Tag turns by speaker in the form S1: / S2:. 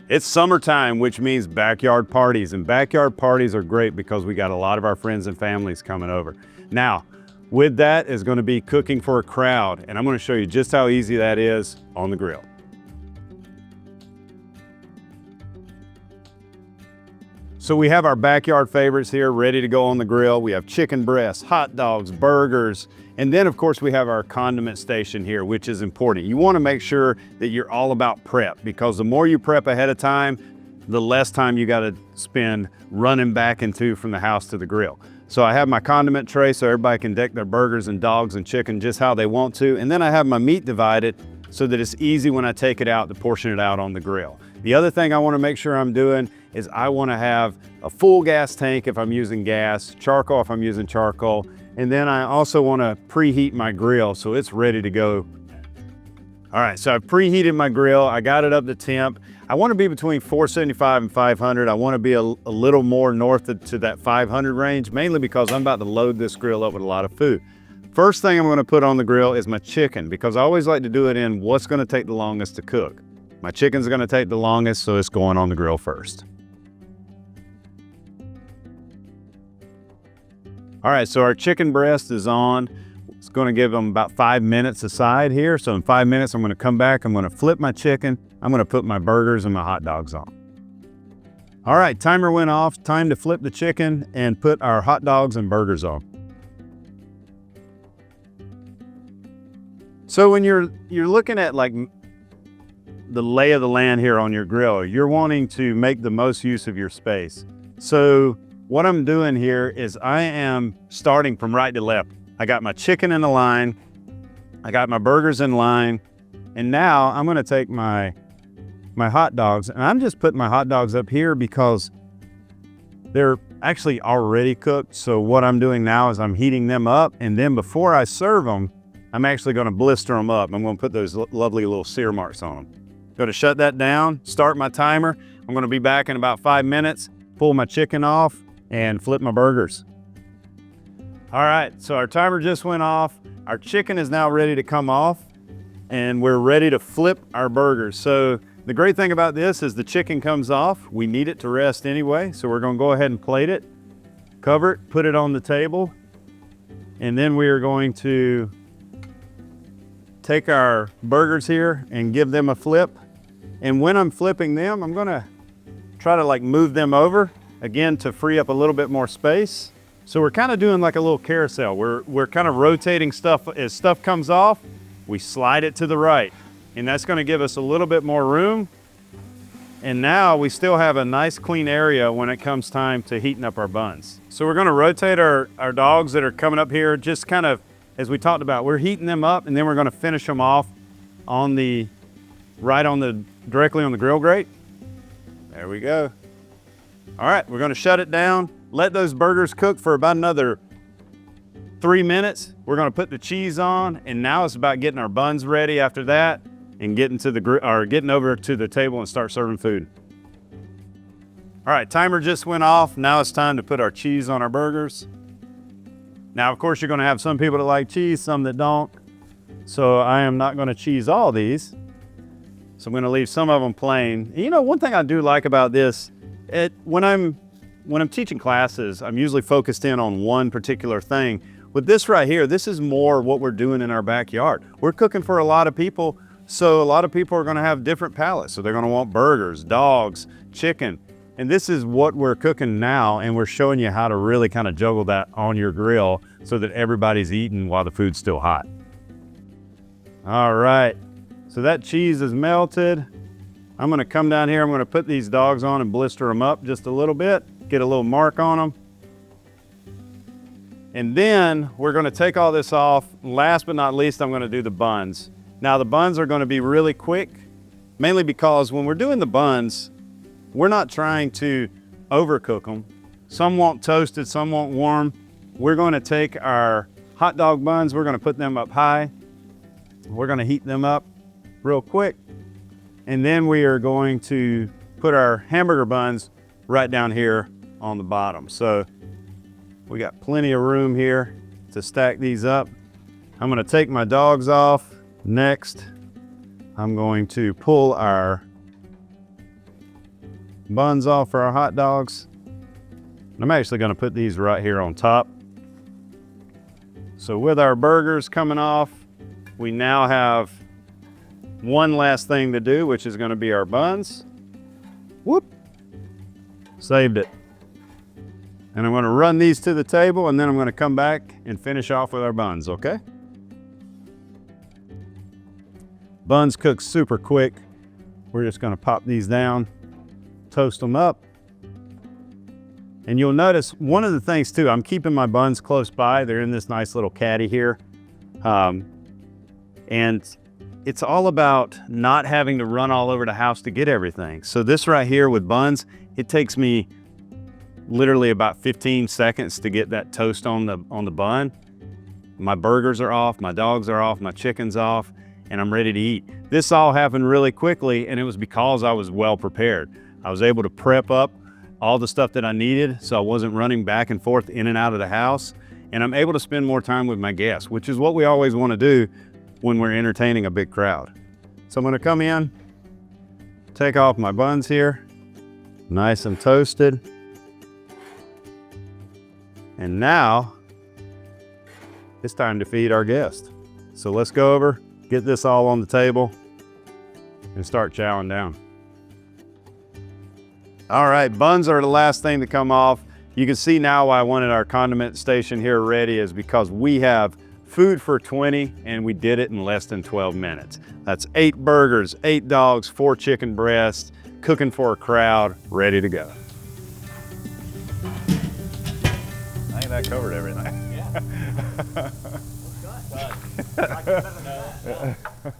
S1: It's summertime, which means backyard parties, and backyard parties are great because we got a lot of our friends and families coming over. Now, with that is going to be cooking for a crowd, and I'm going to show you just how easy that is on the grill. So we have our backyard favorites here ready to go on the grill. We have chicken breasts, hot dogs, burgers, and then of course we have our condiment station here, which is important. You want to make sure that you're all about prep, because the more you prep ahead of time, the less time you got to spend running back and to from the house to the grill. So I have my condiment tray so everybody can deck their burgers and dogs and chicken just how they want to. And then I have my meat divided so that it's easy when I take it out to portion it out on the grill. The other thing I want to make sure I'm doing is I want to have a full gas tank if I'm using gas, charcoal if I'm using charcoal, and then I also want to preheat my grill so it's ready to go. All right, so I've preheated my grill. I got it up to temp. I want to be between 475 and 500. I want to be a little more north to that 500 range, mainly because I'm about to load this grill up with a lot of food. First thing I'm going to put on the grill is my chicken, because I always like to do it in what's going to take the longest to cook. My chicken's going to take the longest, so it's going on the grill first. All right, so our chicken breast is on. It's going to give them about 5 minutes aside here. So in 5 minutes, I'm going to come back. I'm going to flip my chicken. I'm going to put my burgers and my hot dogs on. All right, timer went off. Time to flip the chicken and put our hot dogs and burgers on. So when you're looking at like the lay of the land here on your grill, you're wanting to make the most use of your space. So what I'm doing here is I am starting from right to left. I got my chicken in the line, I got my burgers in line, and now I'm gonna take my hot dogs, and I'm just putting my hot dogs up here because they're actually already cooked. So what I'm doing now is I'm heating them up, and then before I serve them, I'm actually gonna blister them up. I'm gonna put those lovely little sear marks on them. Gonna shut that down, start my timer. I'm gonna be back in about 5 minutes, pull my chicken off, and flip my burgers. All right, so our timer just went off. Our chicken is now ready to come off, and we're ready to flip our burgers. So the great thing about this is the chicken comes off. We need it to rest anyway, so we're gonna go ahead and plate it, cover it, put it on the table, and then we are going to take our burgers here and give them a flip. And when I'm flipping them, I'm gonna try to like move them over again to free up a little bit more space. So we're kind of doing like a little carousel. We're kind of rotating stuff. As stuff comes off, we slide it to the right, and that's going to give us a little bit more room. And now we still have a nice clean area when it comes time to heating up our buns. So we're going to rotate our dogs that are coming up here, just kind of as we talked about. We're heating them up, and then we're going to finish them off on the directly on the grill grate. There we go. All right, we're going to shut it down. Let those burgers cook for about another 3 minutes. We're gonna put the cheese on, and now it's about getting our buns ready after that and getting over to the table and start serving food. All right, timer just went off. Now it's time to put our cheese on our burgers. Now, of course, you're gonna have some people that like cheese, some that don't. So I am not gonna cheese all these. So I'm gonna leave some of them plain. You know, one thing I do like about this, when I'm teaching classes, I'm usually focused in on one particular thing. With this right here, this is more what we're doing in our backyard. We're cooking for a lot of people, so a lot of people are gonna have different palates. So they're gonna want burgers, dogs, chicken. And this is what we're cooking now, and we're showing you how to really kind of juggle that on your grill so that everybody's eating while the food's still hot. All right, so that cheese is melted. I'm gonna come down here, I'm gonna put these dogs on and blister them up just a little bit. Get a little mark on them. And then we're gonna take all this off. Last but not least, I'm gonna do the buns. Now the buns are gonna be really quick, mainly because when we're doing the buns, we're not trying to overcook them. Some want toasted, some want warm. We're gonna take our hot dog buns, we're gonna put them up high. We're gonna heat them up real quick. And then we are going to put our hamburger buns right down here on the bottom. So we got plenty of room here to stack these up. I'm gonna take my dogs off. Next, I'm going to pull our buns off for our hot dogs. I'm actually gonna put these right here on top. So with our burgers coming off, we now have one last thing to do, which is gonna be our buns. Whoop, saved it. And I'm gonna run these to the table, and then I'm gonna come back and finish off with our buns, okay? Buns cook super quick. We're just gonna pop these down, toast them up. And you'll notice one of the things too, I'm keeping my buns close by. They're in this nice little caddy here. And it's all about not having to run all over the house to get everything. So this right here with buns, it takes me literally about 15 seconds to get that toast on the bun. My burgers are off, my dogs are off, my chicken's off, and I'm ready to eat. This all happened really quickly, and it was because I was well prepared. I was able to prep up all the stuff that I needed, so I wasn't running back and forth in and out of the house, and I'm able to spend more time with my guests, which is what we always want to do when we're entertaining a big crowd. So I'm gonna come in, take off my buns here, nice and toasted. And now it's time to feed our guests. So let's go over, get this all on the table, and start chowing down. All right, buns are the last thing to come off. You can see now why I wanted our condiment station here ready is because we have food for 20 and we did it in less than 12 minutes. That's 8 burgers, 8 dogs, 4 chicken breasts, cooking for a crowd, ready to go. I think that covered everything. Yeah.